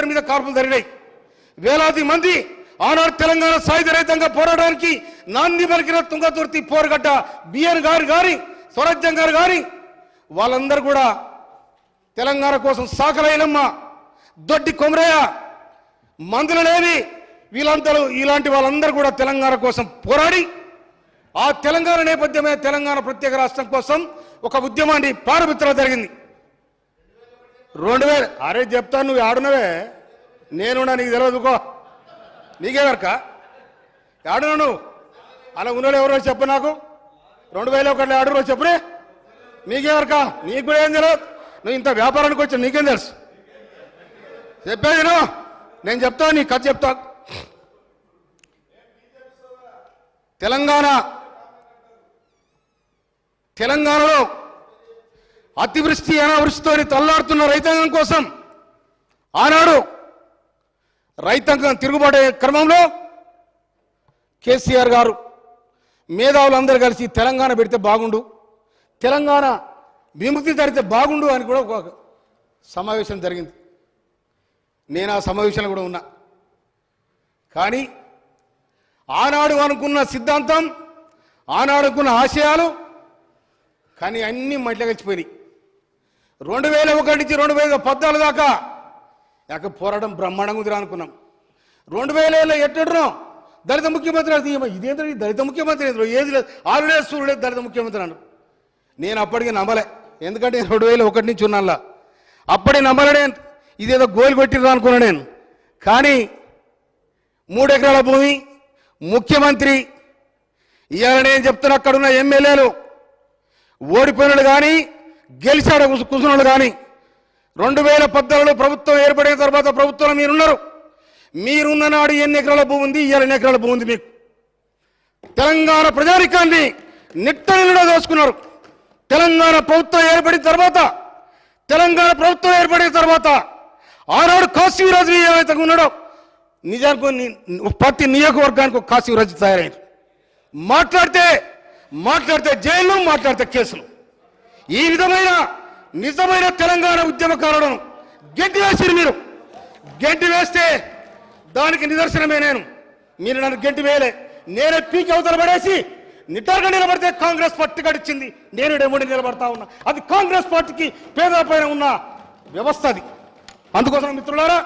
పేరు మీద కాల్పులు జరిగినాయి. వేలాది మంది ఆనాడు తెలంగాణ సాయుధ రైతంగా పోరాడడానికి నాంది పలికిన తుంగతుర్తి పోరుగడ్డ బిఎన్ గారు గారి స్వరాజ్యం గారు గారి వాళ్ళందరూ కూడా తెలంగాణ కోసం సాకలైనమ్మ, దొడ్డి కొమరయ్య, మందులనేవి వీళ్ళందరూ ఇలాంటి వాళ్ళందరూ కూడా తెలంగాణ కోసం పోరాడి ఆ తెలంగాణ నేపథ్యమే తెలంగాణ ప్రత్యేక రాష్ట్రం కోసం ఒక ఉద్యమాన్ని ప్రారంభించడం జరిగింది. 2000 అరే చెప్తాను, నువ్వు ఆడునవే, నేనున్నా, నీకు తెలియదుకో, నీకేవరక ఆడునా నువ్వు? అలా ఉన్నోళ్ళు ఎవరో చెప్పు నాకు. 2001 ఆడురో చెప్పురే, నీకేవరక? నీకు కూడా ఏం తెలియదు, నువ్వు ఇంత వ్యాపారానికి వచ్చా, నీకేం తెలుసు? చెప్పేది నేను చెప్తా, నీ కథ చెప్తా. తెలంగాణలో అతివృష్టి అనావృష్టితో తల్లాడుతున్న రైతాంగం కోసం ఆనాడు రైతాంగం తిరుగుబాటు క్రమంలో కేసీఆర్ గారు మేధావులందరూ కలిసి తెలంగాణ పెడితే బాగుండు, తెలంగాణ విముక్తి జరిగితే బాగుండు అని కూడా ఒక సమావేశం జరిగింది. నేను ఆ సమావేశంలో కూడా ఉన్నా. కానీ ఆనాడు అనుకున్న సిద్ధాంతం, ఆనాడు అనుకున్న ఆశయాలు కానీ అన్నీ మట్టిలో కలిసిపోయినాయి. 2001 నుంచి 2014 దాకా యాక పోరాటం బ్రహ్మాండంగా ఉందిరా అనుకున్నాం. 2000 ఎట్టున్నాం దళిత ముఖ్యమంత్రి, ఇదేంద్ర దళిత ముఖ్యమంత్రి ఏది లేదు, 6 లేదు సూర్యుడు లేదు, దళిత ముఖ్యమంత్రి అన్నాడు. నేను అప్పటికి నమ్మలే, ఎందుకంటే 2001 నుంచి ఉన్నానులా. అప్పటి నమ్మలే, ఇదేదో గోలు కొట్టిరా అనుకున్నా నేను. కానీ 3 ఎకరాల భూమి ముఖ్యమంత్రి ఇవాళ నేను చెప్తున్నా, అక్కడున్న ఎమ్మెల్యేలు ఓడిపోయినలు కానీ గెలిచాడు కూర్చున్నాడు కానీ 2014లో ప్రభుత్వం ఏర్పడిన తర్వాత ప్రభుత్వంలో మీరున్న నాడు ఎన్ని ఎకరాల భూమి ఉంది, ఇవాళ ఎన్ని ఎకరాల భూమి ఉంది మీకు? తెలంగాణ ప్రజానికాన్ని నిట్టనిలో దోచుకున్నారు. తెలంగాణ ప్రభుత్వం ఏర్పడిన తర్వాత ఆనాడు కాశీరాజు ఏమైతే ఉన్నాడో నిజానికి ప్రతి నియోజకవర్గానికి ఒక కాశీరాజు తయారైంది. మాట్లాడితే జైలు, మాట్లాడితే కేసులు. ఈ విధమైన నిజమైన తెలంగాణ ఉద్యమకారులను గెంటి వేసిరు మీరు. గెంటి వేస్తే దానికి నిదర్శనమే మీరు నన్ను గెంటి వేయలే. నేనే పీకి అవతల పడేసి నిటారుగా నిలబడితే కాంగ్రెస్ పార్టీ గడిచింది, నేను ఎముడి నిలబడతా ఉన్నా. అది కాంగ్రెస్ పార్టీకి పేదల పైన ఉన్న వ్యవస్థ. అది అందుకోసం మిత్రులారా